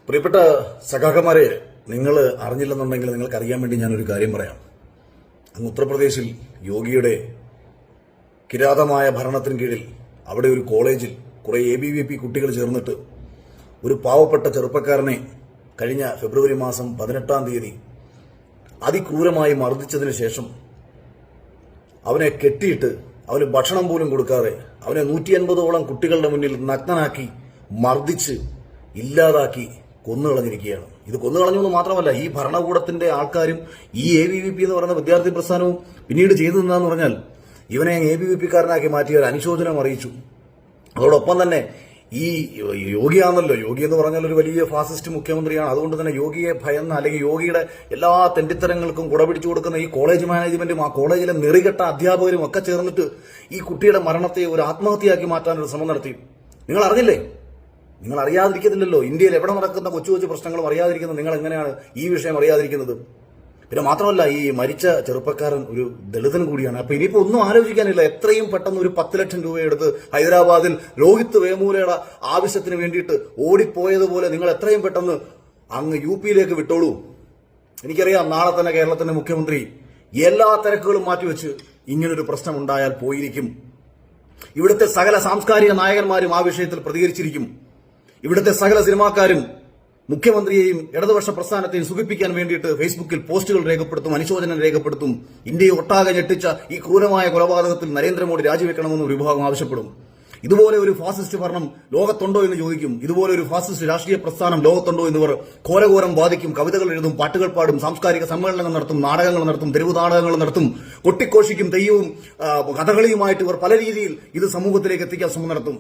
പ്രിയപ്പെട്ട സഖാക്കന്മാരെ, നിങ്ങൾ അറിഞ്ഞില്ലെന്നുണ്ടെങ്കിൽ നിങ്ങൾക്ക് അറിയാൻ വേണ്ടി ഞാനൊരു കാര്യം പറയാം. അങ്ങ് ഉത്തർപ്രദേശിൽ യോഗിയുടെ കിരാതമായ ഭരണത്തിന് കീഴിൽ അവിടെ ഒരു കോളേജിൽ കുറെ ABVP കുട്ടികൾ ചേർന്നിട്ട് ഒരു പാവപ്പെട്ട ചെറുപ്പക്കാരനെ കഴിഞ്ഞ ഫെബ്രുവരി മാസം 18-ാം തീയതി അതിക്രൂരമായി മർദ്ദിച്ചതിന് ശേഷം അവനെ കെട്ടിയിട്ട് അവന് ഭക്ഷണം പോലും കൊടുക്കാതെ അവനെ 150ഓളം കുട്ടികളുടെ മുന്നിൽ നഗ്നനാക്കി മർദ്ദിച്ച് ഇല്ലാതാക്കി കൊന്നുകളഞ്ഞിരിക്കുകയാണ്. ഇത് കൊന്നുകളഞ്ഞു എന്ന് മാത്രമല്ല, ഈ ഭരണകൂടത്തിന്റെ ആൾക്കാരും ഈ ABVP എന്ന് പറയുന്ന വിദ്യാർത്ഥി പ്രസ്ഥാനവും പിന്നീട് ചെയ്തതെന്ന് പറഞ്ഞാൽ ഇവനെ ABVP-കാരനാക്കി മാറ്റി ഒരു അനുശോചനം അറിയിച്ചു. അതോടൊപ്പം തന്നെ ഈ യോഗിയാണല്ലോ, യോഗി എന്ന് പറഞ്ഞാൽ ഒരു വലിയ ഫാസിസ്റ്റ് മുഖ്യമന്ത്രിയാണ്. അതുകൊണ്ട് തന്നെ യോഗിയെ ഭയന്ന അല്ലെങ്കിൽ യോഗിയുടെ എല്ലാ തെണ്ടിത്തരങ്ങൾക്കും കുടപിടിച്ചു കൊടുക്കുന്ന ഈ കോളേജ് മാനേജ്മെന്റും ആ കോളേജിലെ നെറികെട്ട അധ്യാപകരും ഒക്കെ ചേർന്നിട്ട് ഈ കുട്ടിയുടെ മരണത്തെ ഒരു ആത്മഹത്യയാക്കി മാറ്റാനൊരു ശ്രമം നടത്തി. നിങ്ങൾ അറിഞ്ഞില്ലേ? നിങ്ങൾ അറിയാതിരിക്കത്തില്ലല്ലോ. ഇന്ത്യയിൽ എവിടെ നടക്കുന്ന കൊച്ചു കൊച്ചു പ്രശ്നങ്ങളും അറിയാതിരിക്കുന്നത് നിങ്ങൾ എങ്ങനെയാണ് ഈ വിഷയം അറിയാതിരിക്കുന്നത്? പിന്നെ മാത്രമല്ല, ഈ മരിച്ച ചെറുപ്പക്കാരൻ ഒരു ദളിതൻ കൂടിയാണ്. അപ്പൊ ഇനിയിപ്പോ ഒന്നും ആലോചിക്കാനില്ല. എത്രയും പെട്ടെന്ന് ഒരു 10 ലക്ഷം രൂപ എടുത്ത് ഹൈദരാബാദിൽ രോഹിത് വേമൂലയുടെ ആവശ്യത്തിന് വേണ്ടിയിട്ട് ഓടിപ്പോയതുപോലെ നിങ്ങൾ എത്രയും പെട്ടെന്ന് അങ്ങ് UP-യിലേക്ക് വിട്ടോളൂ. എനിക്കറിയാം, നാളെ തന്നെ കേരളത്തിന്റെ മുഖ്യമന്ത്രി എല്ലാ തിരക്കുകളും മാറ്റിവെച്ച് ഇങ്ങനൊരു പ്രശ്നം ഉണ്ടായാൽ പോയിരിക്കും. ഇവിടുത്തെ സകല സാംസ്കാരിക നായകന്മാരും ആ വിഷയത്തിൽ പ്രതികരിച്ചിരിക്കും. ഇവിടുത്തെ സകല സിനിമാക്കാരും മുഖ്യമന്ത്രിയെയും ഇടതുപക്ഷ പ്രസ്ഥാനത്തെയും സുഖിപ്പിക്കാൻ വേണ്ടിയിട്ട് ഫേസ്ബുക്കിൽ പോസ്റ്റുകൾ രേഖപ്പെടുത്തും, അനുശോചനം രേഖപ്പെടുത്തും. ഇന്ത്യയെ ഒട്ടാകെ ഞെട്ടിച്ച ഈ ക്രൂരമായ കൊലപാതകത്തിൽ നരേന്ദ്രമോദി രാജിവെക്കണമെന്ന് ഒരു വിഭാഗം ആവശ്യപ്പെടും. ഇതുപോലെ ഒരു ഫാസിസ്റ്റ് ഭരണം ലോകത്തുണ്ടോ എന്ന് ചോദിക്കും. ഇതുപോലെ ഒരു ഫാസിസ്റ്റ് രാഷ്ട്രീയ പ്രസ്ഥാനം ലോകത്തുണ്ടോ എന്നിവർ ഘോരഘോരം വാദിക്കും. കവിതകൾ എഴുതും, പാട്ടുകൾ പാടും, സാംസ്കാരിക സമ്മേളനങ്ങൾ നടത്തും, നാടകങ്ങൾ നടത്തും, തെരുവ് നാടകങ്ങൾ നടത്തും, കൊട്ടിക്കോഷിക്കും, തെയ്യവും കഥകളിയുമായിട്ട് ഇവർ പല രീതിയിൽ ഇത് സമൂഹത്തിലേക്ക് എത്തിക്കാൻ ശ്രമം നടത്തും.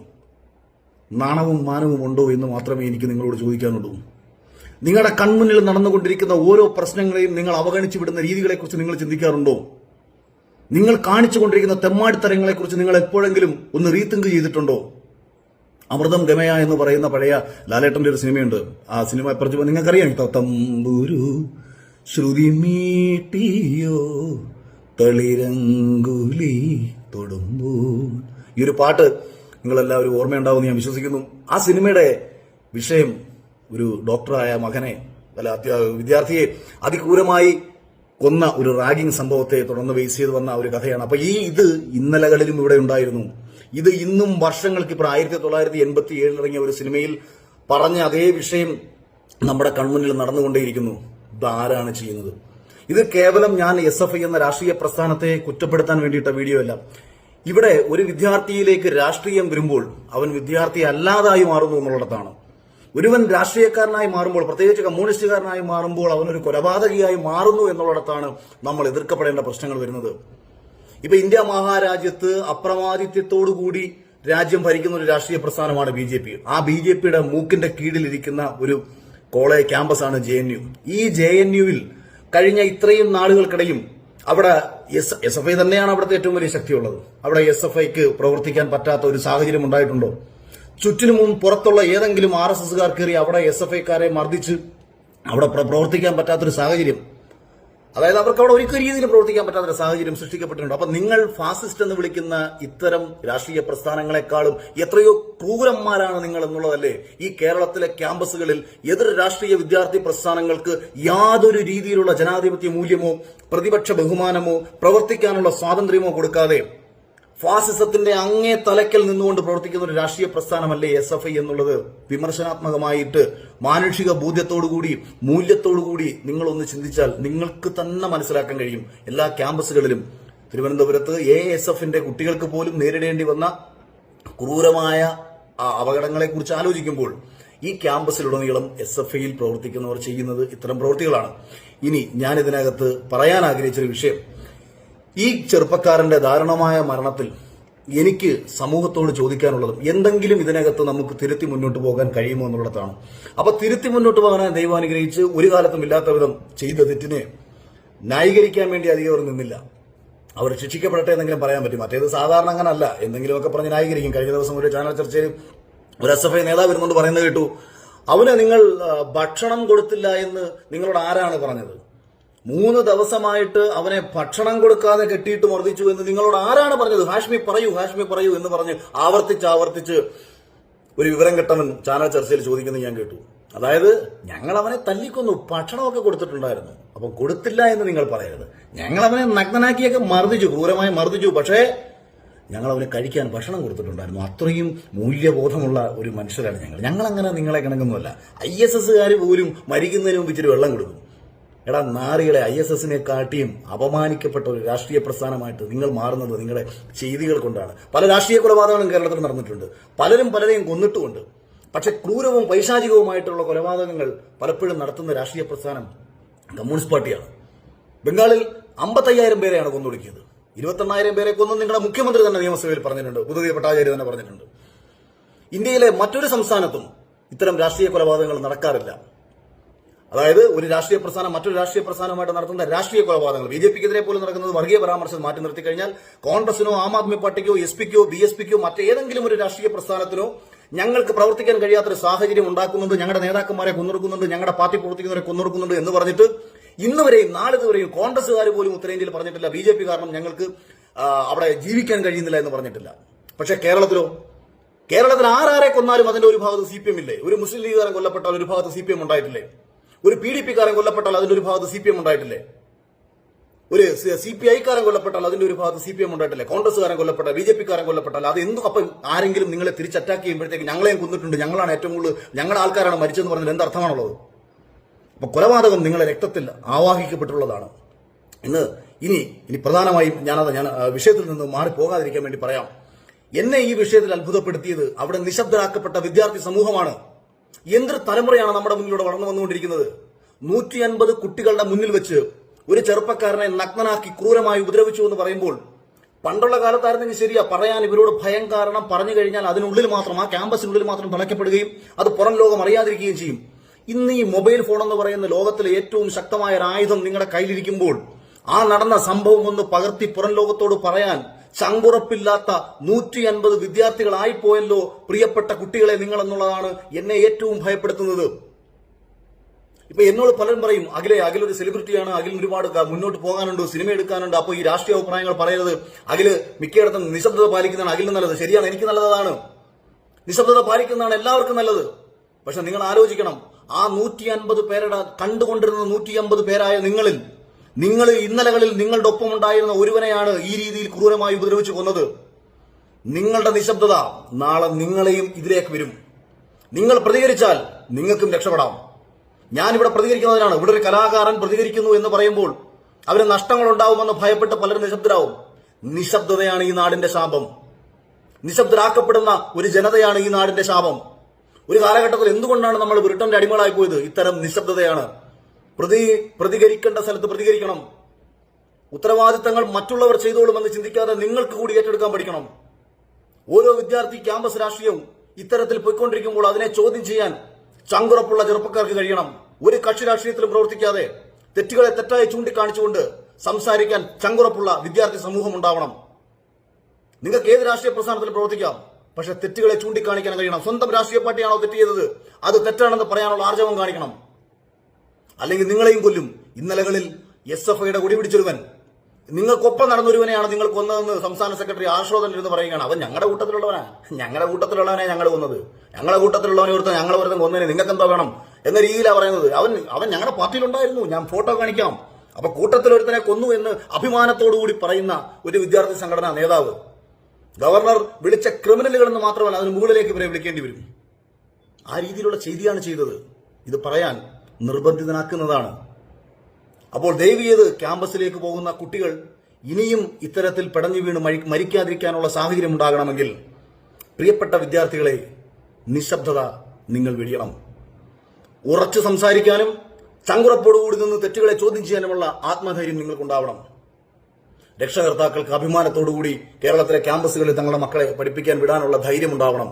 നാണവും മാനവും ഉണ്ടോ എന്ന് മാത്രമേ എനിക്ക് നിങ്ങളോട് ചോദിക്കാനുള്ളൂ. നിങ്ങളുടെ കൺമുന്നിൽ നടന്നുകൊണ്ടിരിക്കുന്ന ഓരോ പ്രശ്നങ്ങളെയും നിങ്ങൾ അവഗണിച്ചു വിടുന്ന രീതികളെക്കുറിച്ച് നിങ്ങൾ ചിന്തിക്കാറുണ്ടോ? നിങ്ങൾ കാണിച്ചുകൊണ്ടിരിക്കുന്ന തെമ്മാടിത്തരങ്ങളെക്കുറിച്ച് നിങ്ങൾ എപ്പോഴെങ്കിലും ഒന്ന് റീതിങ്ക് ചെയ്തിട്ടുണ്ടോ? അമൃതം ഗമയ എന്ന് പറയുന്ന പഴയ ലാലേട്ടന്റെ ഒരു സിനിമയുണ്ട്. ആ സിനിമ എപ്പുറത്ത് നിങ്ങൾക്കറിയാം. തമ്പുരു ശ്രുതി മീട്ടിയോ തളിരങ്കുലി തൊടുമ്പോ, ഈ ഒരു പാട്ട് നിങ്ങളെല്ലാവരും ഓർമ്മയുണ്ടാവുമെന്ന് ഞാൻ വിശ്വസിക്കുന്നു. ആ സിനിമയുടെ വിഷയം ഒരു ഡോക്ടറായ മകനെ വിദ്യാർത്ഥിയെ അതിക്രൂരമായി കൊന്ന ഒരു റാഗിംഗ് സംഭവത്തെ തുടർന്ന് ബേസ് ചെയ്ത് വന്ന ഒരു കഥയാണ്. അപ്പൊ ഇത് ഇന്നലകളിലും ഇവിടെ ഉണ്ടായിരുന്നു. ഇത് ഇന്നും വർഷങ്ങൾക്ക് ഇപ്പോൾ 1987 ഇറങ്ങിയ ഒരു സിനിമയിൽ പറഞ്ഞ അതേ വിഷയം നമ്മുടെ കൺമുന്നിൽ നടന്നുകൊണ്ടേയിരിക്കുന്നു. ഇതാരാണ് ചെയ്യുന്നത്? ഇത് കേവലം ഞാൻ SFI എന്ന രാഷ്ട്രീയ പ്രസ്ഥാനത്തെ കുറ്റപ്പെടുത്താൻ വേണ്ടിയിട്ട വീഡിയോ അല്ല. ഇവിടെ ഒരു വിദ്യാർത്ഥിയിലേക്ക് രാഷ്ട്രീയം വരുമ്പോൾ അവൻ വിദ്യാർത്ഥി അല്ലാതായി മാറുന്നു എന്നുള്ളിടത്താണ്. ഒരുവൻ രാഷ്ട്രീയക്കാരനായി മാറുമ്പോൾ, പ്രത്യേകിച്ച് കമ്മ്യൂണിസ്റ്റുകാരനായി മാറുമ്പോൾ അവനൊരു കൊലപാതകിയായി മാറുന്നു എന്നുള്ളിടത്താണ് നമ്മൾ എതിർക്കപ്പെടേണ്ട പ്രശ്നങ്ങൾ വരുന്നത്. ഇപ്പൊ ഇന്ത്യ മഹാരാജ്യത്ത് അപ്രമാദിത്യത്തോടുകൂടി രാജ്യം ഭരിക്കുന്ന ഒരു രാഷ്ട്രീയ പ്രസ്ഥാനമാണ് BJP. ആ BJPയുടെ മൂക്കിന്റെ കീഴിലിരിക്കുന്ന ഒരു കോളേജ് ക്യാമ്പസാണ് JNU. ഈ JNUവിൽ കഴിഞ്ഞ ഇത്രയും നാളുകൾക്കിടയും അവിടെ SFI തന്നെയാണ് അവിടുത്തെ ഏറ്റവും വലിയ ശക്തിയുള്ളത്. അവിടെ SFIക്ക് പ്രവർത്തിക്കാൻ പറ്റാത്ത ഒരു സാഹചര്യം ഉണ്ടായിട്ടുണ്ടോ? ചുറ്റിനും പുറത്തുള്ള ഏതെങ്കിലും RSSകാർ കയറി അവിടെ SFIക്കാരെ മർദ്ദിച്ച് അവിടെ പ്രവർത്തിക്കാൻ പറ്റാത്തൊരു സാഹചര്യം, അതായത് അവർക്ക് അവിടെ ഒരു രീതിയിൽ പ്രവർത്തിക്കാൻ പറ്റാത്തൊരു സാഹചര്യം സൃഷ്ടിക്കപ്പെട്ടിട്ടുണ്ട്. അപ്പൊ നിങ്ങൾ ഫാസിസ്റ്റ് എന്ന് വിളിക്കുന്ന ഇത്തരം രാഷ്ട്രീയ പ്രസ്ഥാനങ്ങളെക്കാളും എത്രയോ ക്രൂരന്മാരാണ് നിങ്ങൾ എന്നുള്ളതല്ലേ ഈ കേരളത്തിലെ ക്യാമ്പസുകളിൽ എതിർ രാഷ്ട്രീയ വിദ്യാർത്ഥി പ്രസ്ഥാനങ്ങൾക്ക് യാതൊരു രീതിയിലുള്ള ജനാധിപത്യ മൂല്യമോ പ്രതിപക്ഷ ബഹുമാനമോ പ്രവർത്തിക്കാനുള്ള സ്വാതന്ത്ര്യമോ കൊടുക്കാതെ ഫാസിസത്തിന്റെ അങ്ങേ തലയ്ക്കൽ നിന്നുകൊണ്ട് പ്രവർത്തിക്കുന്ന ഒരു രാഷ്ട്രീയ പ്രസ്ഥാനമല്ലേ SFI എന്നുള്ളത്? വിമർശനാത്മകമായിട്ട് മാനുഷിക ബോധ്യത്തോടുകൂടി മൂല്യത്തോടുകൂടി നിങ്ങളൊന്ന് ചിന്തിച്ചാൽ നിങ്ങൾക്ക് തന്നെ മനസ്സിലാക്കാൻ കഴിയും. എല്ലാ ക്യാമ്പസുകളിലും തിരുവനന്തപുരത്ത് ASFന്റെ കുട്ടികൾക്ക് പോലും നേരിടേണ്ടി വന്ന ക്രൂരമായ അപകടങ്ങളെക്കുറിച്ച് ആലോചിക്കുമ്പോൾ ഈ ക്യാമ്പസിലുടനീളം SFIയിൽ പ്രവർത്തിക്കുന്നവർ ചെയ്യുന്നത് ഇത്തരം പ്രവൃത്തികളാണ്. ഇനി ഞാൻ ഇതിനകത്ത് പറയാൻ ആഗ്രഹിച്ചൊരു വിഷയം, ഈ ചെറുപ്പക്കാരന്റെ ദാരുണമായ മരണത്തിൽ എനിക്ക് സമൂഹത്തോട് ചോദിക്കാനുള്ളതും എന്തെങ്കിലും ഇതിനകത്ത് നമുക്ക് തിരുത്തി മുന്നോട്ട് പോകാൻ കഴിയുമോ എന്നുള്ളതാണ്. അപ്പൊ തിരുത്തി മുന്നോട്ട് പോകാൻ ദൈവം അനുഗ്രഹിച്ച് ഒരു കാലത്തും ഇല്ലാത്ത വിധം ചെയ്ത തെറ്റിനെ ന്യായീകരിക്കാൻ വേണ്ടി അധികം നിന്നില്ല. അവർ ശിക്ഷിക്കപ്പെടട്ടെ എന്നെങ്കിലും പറയാൻ പറ്റും. മറ്റേത് സാധാരണ അങ്ങനല്ല, എന്തെങ്കിലുമൊക്കെ പറഞ്ഞ് ന്യായീകരിക്കും. കഴിഞ്ഞ ദിവസം ഒരു ചാനൽ ചർച്ചയിൽ ഒരു SFI നേതാവ് ഇരുന്നുകൊണ്ട് പറയുന്നത് കേട്ടു, അവന് നിങ്ങൾ ഭക്ഷണം കൊടുത്തില്ല എന്ന് നിങ്ങളോട് ആരാണ് പറഞ്ഞത്? 3 ദിവസമായിട്ട് അവനെ ഭക്ഷണം കൊടുക്കാതെ കെട്ടിയിട്ട് മർദ്ദിച്ചു എന്ന് നിങ്ങളോട് ആരാണ് പറഞ്ഞത്? ഹാഷ്മി പറയൂ എന്ന് പറഞ്ഞ് ആവർത്തിച്ച് ഒരു വിവരം കെട്ടവൻ ചാനൽ ചർച്ചയിൽ ചോദിക്കുന്നത് ഞാൻ കേട്ടു. അതായത് ഞങ്ങൾ അവനെ തല്ലിക്കൊന്നു, ഭക്ഷണമൊക്കെ കൊടുത്തിട്ടുണ്ടായിരുന്നു. അപ്പം കൊടുത്തില്ല എന്ന് നിങ്ങൾ പറയരുത്. ഞങ്ങൾ അവനെ നഗ്നനാക്കിയൊക്കെ മർദ്ദിച്ചു, ക്രൂരമായി മർദ്ദിച്ചു. പക്ഷേ ഞങ്ങൾ അവന് കഴിക്കാൻ ഭക്ഷണം കൊടുത്തിട്ടുണ്ടായിരുന്നു. അത്രയും മൂല്യബോധമുള്ള ഒരു മനുഷ്യരാണ് ഞങ്ങൾ അങ്ങനെ നിങ്ങളെ കണക്കൊന്നുമല്ല. ISS പോലും മരിക്കുന്നതിന് മുമ്പ് ഇച്ചിരി വെള്ളം കൊടുക്കും. എടാ നാറികളെ, ISSനെ കാട്ടിയും അപമാനിക്കപ്പെട്ട ഒരു രാഷ്ട്രീയ പ്രസ്ഥാനമായിട്ട് നിങ്ങൾ മാറുന്നത് നിങ്ങളുടെ ചെയ്തികൾ കൊണ്ടാണ്. പല രാഷ്ട്രീയ കൊലപാതകങ്ങളും കേരളത്തിൽ നടന്നിട്ടുണ്ട്. പലരും പലരെയും കൊന്നിട്ടുമുണ്ട്. പക്ഷെ ക്രൂരവും പൈശാചികവുമായിട്ടുള്ള കൊലപാതകങ്ങൾ പലപ്പോഴും നടത്തുന്ന രാഷ്ട്രീയ പ്രസ്ഥാനം കമ്മ്യൂണിസ്റ്റ് പാർട്ടിയാണ്. ബംഗാളിൽ 55,000 പേരെയാണ് കൊന്നൊടുക്കിയത്. 28,000 പേരെ കൊന്നു നിങ്ങളുടെ മുഖ്യമന്ത്രി തന്നെ നിയമസഭയിൽ പറഞ്ഞിട്ടുണ്ട്, ബുദ്ധദേവ് ഭട്ടാചാര്യ തന്നെ പറഞ്ഞിട്ടുണ്ട്. ഇന്ത്യയിലെ മറ്റൊരു സംസ്ഥാനത്തും ഇത്തരം രാഷ്ട്രീയ കൊലപാതകങ്ങൾ നടക്കാറില്ല. അതായത് ഒരു രാഷ്ട്രീയ പ്രസ്ഥാനം മറ്റൊരു രാഷ്ട്രീയ പ്രസ്ഥാനമായിട്ട് നടത്തുന്ന രാഷ്ട്രീയ കൊലപാതകങ്ങൾ, BJPക്കെതിരെ പോലും നടക്കുന്നത് വർഗീയ പരാമർശം മാറ്റി നിർത്തി കഴിഞ്ഞാൽ കോൺഗ്രസിനോ ആം ആദ്മി പാർട്ടിക്കോ SPക്കോ BSPക്കോ മറ്റേതെങ്കിലും ഒരു രാഷ്ട്രീയ പ്രസ്ഥാനത്തിനോ ഞങ്ങൾക്ക് പ്രവർത്തിക്കാൻ കഴിയാത്തൊരു സാഹചര്യം ഉണ്ടാക്കുന്നുണ്ട്, ഞങ്ങളുടെ നേതാക്കന്മാരെ കൊന്നൊടുക്കുന്നുണ്ട്, ഞങ്ങളുടെ പാർട്ടി പ്രവർത്തിക്കുന്നവരെ കൊന്നൊടുക്കുന്നുണ്ട് എന്ന് പറഞ്ഞിട്ട് ഇന്നുവരെയും നാളിതുവരെയും കോൺഗ്രസ്സുകാർ പോലും ഉത്തരേന്ത്യയിൽ പറഞ്ഞിട്ടില്ല BJP കാരണം ഞങ്ങൾക്ക് അവിടെ ജീവിക്കാൻ കഴിയുന്നില്ല എന്ന് പറഞ്ഞിട്ടില്ല. പക്ഷെ കേരളത്തിൽ ആരാരെ കൊന്നാലും അതിന്റെ ഒരു ഭാഗത്ത് CPM ഇല്ലേ? ഒരു മുസ്ലിം ലീഗുകാരൻ കൊല്ലപ്പെട്ടാൽ ഒരു ഭാഗത്ത് CPM ഉണ്ടായിട്ടില്ലേ? ഒരു PDPക്കാരൻ കൊല്ലപ്പെട്ടാൽ അതിന്റെ ഒരു ഭാഗത്ത് CPM ഉണ്ടായിട്ടില്ലേ? ഒരു CPI-കാരൻ കൊല്ലപ്പെട്ടാൽ അതിന്റെ ഒരു ഭാഗത്ത് CPM ഉണ്ടായിട്ടില്ലേ? കോൺഗ്രസ്സുകാരൻ കൊല്ലപ്പെട്ടാൽ, BJPക്കാരൻ കൊല്ലപ്പെട്ടാൽ അത് എന്തും അപ്പം ആരെങ്കിലും നിങ്ങളെ തിരിച്ച് അറ്റാക്ക് ചെയ്യുമ്പോഴത്തേക്ക് ഞങ്ങളെയും കൊന്നിട്ടുണ്ട്, ഞങ്ങളാണ് ഏറ്റവും കൂടുതൽ, ഞങ്ങളുടെ ആൾക്കാരാണ് മരിച്ചതെന്ന് പറഞ്ഞാൽ എന്ത് അർത്ഥമാണുള്ളത്? അപ്പൊ കൊലപാതകം നിങ്ങളുടെ രക്തത്തിൽ ആവാഹിക്കപ്പെട്ടുള്ളതാണ്. ഇനി പ്രധാനമായും ഞാൻ വിഷയത്തിൽ നിന്ന് മാറിപ്പോകാതിരിക്കാൻ വേണ്ടി പറയാം. എന്നെ ഈ വിഷയത്തിൽ അത്ഭുതപ്പെടുത്തിയത് അവിടെ നിശബ്ദരാക്കപ്പെട്ട വിദ്യാർത്ഥി സമൂഹമാണ്. എന്തൊരു തലമുറയാണ് നമ്മുടെ മുന്നിലൂടെ വളർന്നു വന്നുകൊണ്ടിരിക്കുന്നത്. 150 കുട്ടികളുടെ മുന്നിൽ വെച്ച് ഒരു ചെറുപ്പക്കാരനെ നഗ്നനാക്കി ക്രൂരമായി ഉപദ്രവിച്ചു എന്ന് പറയുമ്പോൾ, പണ്ടുള്ള കാലത്തായിരുന്നെങ്കിൽ ശരിയാ, പറയാൻ ഇവരോട് ഭയം കാരണം പറഞ്ഞു കഴിഞ്ഞാൽ അതിനുള്ളിൽ മാത്രം, ആ ക്യാമ്പസിനുള്ളിൽ മാത്രം തളയ്ക്കപ്പെടുകയും അത് പുറം ലോകം അറിയാതിരിക്കുകയും ചെയ്യും. ഇന്ന് ഈ മൊബൈൽ ഫോൺ എന്ന് പറയുന്ന ലോകത്തിലെ ഏറ്റവും ശക്തമായ ഒരു ആയുധം നിങ്ങളുടെ കയ്യിലിരിക്കുമ്പോൾ ആ നടന്ന സംഭവം ഒന്ന് പകർത്തി പുറം ലോകത്തോട് പറയാൻ ചങ്കുറപ്പില്ലാത്ത 150 വിദ്യാർത്ഥികളായിപ്പോയല്ലോ പ്രിയപ്പെട്ട കുട്ടികളെ നിങ്ങൾ എന്നുള്ളതാണ് എന്നെ ഏറ്റവും ഭയപ്പെടുത്തുന്നത്. ഇപ്പൊ എന്നോട് പലരും പറയും, അഖിലൊരു സെലിബ്രിറ്റിയാണ്, അഖിലിന് ഒരുപാട് മുന്നോട്ട് പോകാനുണ്ട്, സിനിമ എടുക്കാനുണ്ട്, അപ്പൊ ഈ രാഷ്ട്രീയ അഭിപ്രായങ്ങൾ പറയരുത്, അഖില് മിക്കയിടത്തും നിശബ്ദത പാലിക്കുന്നതാണ് അഖിലിന് നല്ലത്. ശരിയാണ്, എനിക്ക് നല്ലതാണ്, നിശബ്ദത പാലിക്കുന്നതാണ് എല്ലാവർക്കും നല്ലത്. പക്ഷെ നിങ്ങൾ ആലോചിക്കണം, ആ 150 പേരുടെ കണ്ടുകൊണ്ടിരുന്ന 150 പേരായ നിങ്ങൾ ഇന്നലകളിൽ നിങ്ങളുടെ ഒപ്പം ഉണ്ടായിരുന്ന ഒരുവനെയാണ് ഈ രീതിയിൽ ക്രൂരമായി ഉപദ്രവിച്ചു കൊന്നത്. നിങ്ങളുടെ നിശബ്ദത നാളെ നിങ്ങളെയും ഇതിലേക്ക് വരും. നിങ്ങൾ പ്രതികരിച്ചാൽ നിങ്ങൾക്കും രക്ഷപ്പെടാം. ഞാനിവിടെ പ്രതികരിക്കുന്നതിനാണ്. ഇവിടെ ഒരു കലാകാരൻ പ്രതികരിക്കുന്നു എന്ന് പറയുമ്പോൾ അവന് നഷ്ടങ്ങൾ ഉണ്ടാവുമെന്ന് ഭയപ്പെട്ട് പലരും നിശബ്ദരാവും. നിശബ്ദതയാണ് ഈ നാടിന്റെ ശാപം. നിശബ്ദരാക്കപ്പെടുന്ന ഒരു ജനതയാണ് ഈ നാടിന്റെ ശാപം. ഒരു കാലഘട്ടത്തിൽ എന്തുകൊണ്ടാണ് നമ്മൾ ബ്രിട്ടന്റെ അടിമകളായി പോയത്? ഇത്തരം നിശബ്ദതയാണ്. പ്രതികരിക്കേണ്ട സ്ഥലത്ത് പ്രതികരിക്കണം. ഉത്തരവാദിത്തങ്ങൾ മറ്റുള്ളവർ ചെയ്തോളുമെന്ന് ചിന്തിക്കാതെ നിങ്ങൾക്ക് കൂടി ഏറ്റെടുക്കാൻ പഠിക്കണം. ഓരോ വിദ്യാർത്ഥി ക്യാമ്പസ് രാഷ്ട്രീയവും ഇത്തരത്തിൽ പോയിക്കൊണ്ടിരിക്കുമ്പോൾ അതിനെ ചോദ്യം ചെയ്യാൻ ചങ്കുറപ്പുള്ള ചെറുപ്പക്കാർക്ക് കഴിയണം. ഒരു കക്ഷി രാഷ്ട്രീയത്തിലും പ്രവർത്തിക്കാതെ തെറ്റുകളെ തെറ്റായി ചൂണ്ടിക്കാണിച്ചുകൊണ്ട് സംസാരിക്കാൻ ചങ്കുറപ്പുള്ള വിദ്യാർത്ഥി സമൂഹം ഉണ്ടാവണം. നിങ്ങൾക്ക് ഏത് രാഷ്ട്രീയ പ്രസ്ഥാനത്തിൽ പ്രവർത്തിക്കാം, പക്ഷെ തെറ്റുകളെ ചൂണ്ടിക്കാണിക്കാൻ കഴിയണം. സ്വന്തം രാഷ്ട്രീയ പാർട്ടിയാണോ തെറ്റ് ചെയ്തത്, അത് തെറ്റാണെന്ന് പറയാനുള്ള ആർജവം കാണിക്കണം. അല്ലെങ്കിൽ നിങ്ങളെയും കൊല്ലും. ഇന്നലകളിൽ SFIയുടെ കൊടി പിടിച്ചൊരുവൻ, നിങ്ങൾക്കൊപ്പം നടന്നൊരുവനെയാണ് നിങ്ങൾ കൊന്നതെന്ന് സംസ്ഥാന സെക്രട്ടറി ആശ്രോതൻ ഇരുന്ന് പറയുകയാണ്. അവൻ ഞങ്ങളുടെ കൂട്ടത്തിലുള്ളവനെ ഞങ്ങൾ കൊന്നത്, ഞങ്ങളുടെ കൂട്ടത്തിലുള്ളവനെ ഒരുത്തൻ ഞങ്ങൾ ഒരുത്തൻ കൊന്നതിന് നിങ്ങൾക്ക് എന്താ വേണം എന്ന രീതിയിലാണ് പറയുന്നത്. അവൻ ഞങ്ങളുടെ പാർട്ടിയിലുണ്ടായിരുന്നു, ഞാൻ ഫോട്ടോ കാണിക്കാം. അപ്പൊ കൂട്ടത്തിലൊരുത്തനെ കൊന്നു എന്ന് അഭിമാനത്തോടുകൂടി പറയുന്ന ഒരു വിദ്യാർത്ഥി സംഘടനാ നേതാവ്, ഗവർണർ വിളിച്ച ക്രിമിനലുകളെന്ന് മാത്രമല്ല അതിന് മുകളിലേക്ക് ഇവരെ വിളിക്കേണ്ടി വരും. ആ രീതിയിലുള്ള ചെയ്തിയാണ് ചെയ്തത്. ഇത് പറയാൻ നിർബന്ധിതനാക്കുന്നതാണ്. അപ്പോൾ ദയവ് ചെയ്ത് ക്യാമ്പസിലേക്ക് പോകുന്ന കുട്ടികൾ ഇനിയും ഇത്തരത്തിൽ പടഞ്ഞു വീണ് മരിക്കാതിരിക്കാനുള്ള സാഹചര്യം ഉണ്ടാകണമെങ്കിൽ പ്രിയപ്പെട്ട വിദ്യാർത്ഥികളെ, നിശബ്ദത നിങ്ങൾ വെടിയണം. ഉറച്ചു സംസാരിക്കാനും ചങ്കുറപ്പോടുകൂടി നിന്ന് തെറ്റുകളെ ചോദ്യം ചെയ്യാനുമുള്ള ആത്മധൈര്യം നിങ്ങൾക്കുണ്ടാവണം. രക്ഷകർത്താക്കൾക്ക് അഭിമാനത്തോടുകൂടി കേരളത്തിലെ ക്യാമ്പസുകളിൽ തങ്ങളുടെ മക്കളെ പഠിപ്പിക്കാൻ വിടാനുള്ള ധൈര്യം ഉണ്ടാവണം.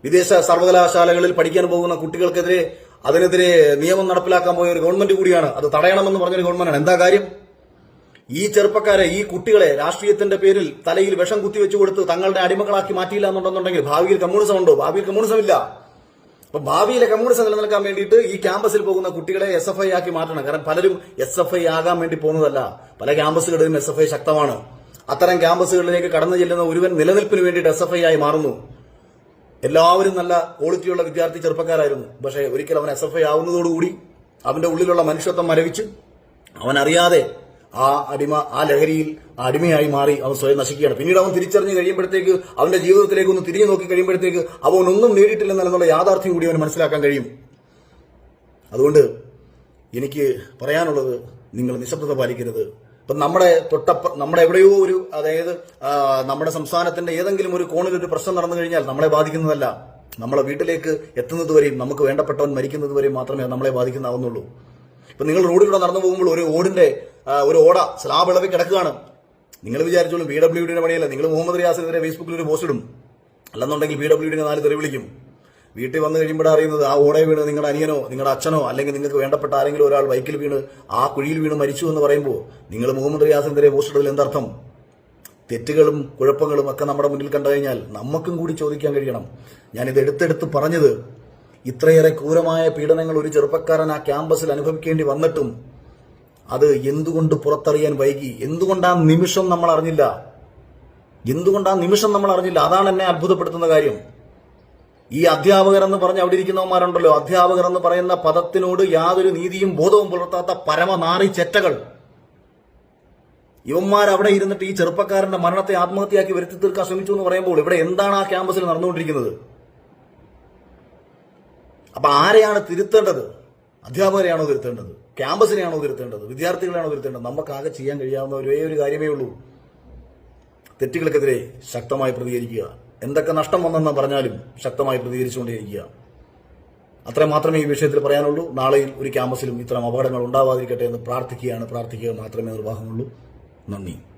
വിദേശ സർവകലാശാലകളിൽ പഠിക്കാൻ പോകുന്ന കുട്ടികൾക്കെതിരെ അതിനെതിരെ നിയമം നടപ്പിലാക്കാൻ പോയ ഒരു ഗവൺമെന്റ് കൂടിയാണ്. അത് തടയണമെന്ന് പറഞ്ഞൊരു ഗവൺമെന്റാണ്. എന്താ കാര്യം? ഈ ചെറുപ്പക്കാരെ, ഈ കുട്ടികളെ രാഷ്ട്രീയത്തിന്റെ പേരിൽ തലയിൽ വിഷം കുത്തിവെച്ചു കൊടുത്ത് തങ്ങളുടെ അടിമകളാക്കി മാറ്റിയില്ല എന്നുണ്ടെന്നുണ്ടെങ്കിൽ ഭാവിയിൽ കമ്മ്യൂണിസം ഉണ്ടോ? ഭാവിയിൽ കമ്മ്യൂണിസം ഇല്ല. അപ്പൊ ഭാവിയിലെ കമ്മ്യൂണിസം നിലനിൽക്കാൻ വേണ്ടിയിട്ട് ഈ ക്യാമ്പസിൽ പോകുന്ന കുട്ടികളെ SFI ആക്കി മാറ്റണം. കാരണം പലരും SFI ആകാൻ വേണ്ടി പോകുന്നതല്ല, പല ക്യാമ്പസുകളിലും SFI ശക്തമാണ്. അത്തരം ക്യാമ്പസുകളിലേക്ക് കടന്നു ചെല്ലുന്ന ഒരുവൻ നിലനിൽപ്പിന് വേണ്ടിയിട്ട് SFI ആയി മാറുന്നു. എല്ലാവരും നല്ല ക്വാളിറ്റിയുള്ള വിദ്യാർത്ഥി ചെറുപ്പക്കാരായിരുന്നു. പക്ഷേ ഒരിക്കൽ അവൻ SFI ആവുന്നതോടുകൂടി അവന്റെ ഉള്ളിലുള്ള മനുഷ്യത്വം മരവിച്ച് അവൻ അറിയാതെ ആ ലഹരിയിൽ അടിമയായി മാറി അവൻ സ്വയം നശിക്കുകയാണ്. പിന്നീട് അവൻ തിരിച്ചറിഞ്ഞ് കഴിയുമ്പോഴത്തേക്ക് അവന്റെ ജീവിതത്തിലേക്ക് ഒന്ന് തിരിഞ്ഞു നോക്കി കഴിയുമ്പോഴത്തേക്ക് അവൻ ഒന്നും നേടിയിട്ടില്ലെന്നുള്ള യാഥാർത്ഥ്യം കൂടി അവൻ മനസ്സിലാക്കാൻ കഴിയും. അതുകൊണ്ട് എനിക്ക് പറയാനുള്ളത്, നിങ്ങൾ നിശബ്ദത പാലിക്കരുത്. ഇപ്പം നമ്മുടെ എവിടെയോ ഒരു, അതായത് നമ്മുടെ സംസ്ഥാനത്തിന്റെ ഏതെങ്കിലും ഒരു കോണിൽ ഒരു പ്രശ്നം നടന്നു കഴിഞ്ഞാൽ നമ്മളെ ബാധിക്കുന്നതല്ല. നമ്മളെ വീട്ടിലേക്ക് എത്തുന്നത് വരെയും, നമുക്ക് വേണ്ടപ്പെട്ടവൻ മരിക്കുന്നത് വരെയും മാത്രമേ നമ്മളെ ബാധിക്കുന്നാവുന്നുള്ളൂ. ഇപ്പൊ നിങ്ങൾ റോഡിലൂടെ നടന്നു പോകുമ്പോൾ ഒരു ഓട സ്ലാബ് ഇളവി കിടക്കുകയാണ്. നിങ്ങൾ വിചാരിച്ചോളും PWDയുടെ പണിയല്ല. നിങ്ങൾ മുഹമ്മദ് റിയാസിനെതിരെ ഫേസ്ബുക്കിൽ ഒരു പോസ്റ്റ് ഇടും, അല്ലെന്നുണ്ടെങ്കിൽ PWDനെ 4 തെറി വിളിക്കും. വീട്ടിൽ വന്നു കഴിയുമ്പോഴാണ് അറിയുന്നത് ആ ഓടയെ വീണ് നിങ്ങളുടെ അനിയനോ നിങ്ങളുടെ അച്ഛനോ അല്ലെങ്കിൽ നിങ്ങൾക്ക് വേണ്ടപ്പെട്ട ആരെങ്കിലും ഒരാൾ ബൈക്കിൽ വീണ് ആ കുഴിയിൽ വീണ് മരിച്ചു എന്ന് പറയുമ്പോൾ നിങ്ങൾ മുഹമ്മദ് റിയാസിനെതിരെ പോസ്റ്റ് ഇടുന്നതിൽ എന്തർത്ഥം? തെറ്റുകളും കുഴപ്പങ്ങളും ഒക്കെ നമ്മുടെ മുന്നിൽ കണ്ടു കഴിഞ്ഞാൽ നമുക്കും കൂടി ചോദിക്കാൻ കഴിയണം. ഞാനിത് എടുത്തെടുത്ത് പറഞ്ഞത്, ഇത്രയേറെ ക്രൂരമായ പീഡനങ്ങൾ ഒരു ചെറുപ്പക്കാരൻ ആ ക്യാമ്പസിൽ അനുഭവിക്കേണ്ടി വന്നിട്ടും അത് എന്തുകൊണ്ട് പുറത്തറിയാൻ വൈകി? എന്തുകൊണ്ടാ നിമിഷം നമ്മൾ അറിഞ്ഞില്ല? അതാണ് എന്നെ അത്ഭുതപ്പെടുത്തുന്ന കാര്യം. ഈ അധ്യാപകർ എന്ന് പറഞ്ഞ് അവിടെ ഇരിക്കുന്നവന്മാരുണ്ടല്ലോ, അധ്യാപകർ എന്ന് പറയുന്ന പദത്തിനോട് യാതൊരു നീതിയും ബോധവും പുലർത്താത്ത പരമനാറി ചെറ്റകൾ, ഇവന്മാരവിടെ ഇരുന്നിട്ട് ഈ ചെറുപ്പക്കാരന്റെ മരണത്തെ ആത്മഹത്യയാക്കി വരുത്തി തീർക്കാൻ ശ്രമിച്ചു എന്ന് പറയുമ്പോൾ ഇവിടെ എന്താണ് ആ ക്യാമ്പസിൽ നടന്നുകൊണ്ടിരിക്കുന്നത്? അപ്പൊ ആരെയാണ് തിരുത്തേണ്ടത്? അധ്യാപകരെയാണോ തിരുത്തേണ്ടത്? ക്യാമ്പസിനെയാണോ തിരുത്തേണ്ടത്? വിദ്യാർത്ഥികളെയാണോ തിരുത്തേണ്ടത്? നമുക്കാകെ ചെയ്യാൻ കഴിയാവുന്ന ഒരേ ഒരു കാര്യമേ ഉള്ളൂ, തെറ്റുകൾക്കെതിരെ ശക്തമായി പ്രതികരിക്കുക. എന്തൊക്കെ നഷ്ടം വന്നെന്ന് പറഞ്ഞാലും ശക്തമായി പ്രതികരിച്ചുകൊണ്ടേയിരിക്കുക. അത്ര മാത്രമേ ഈ വിഷയത്തിൽ പറയാനുള്ളൂ. നാളെയിൽ ഒരു ക്യാമ്പസിലും ഇത്തരം അപകടങ്ങൾ ഉണ്ടാവാതിരിക്കട്ടെ എന്ന് പ്രാർത്ഥിക്കുക മാത്രമേ നിർവാഹമുള്ളൂ. നന്ദി.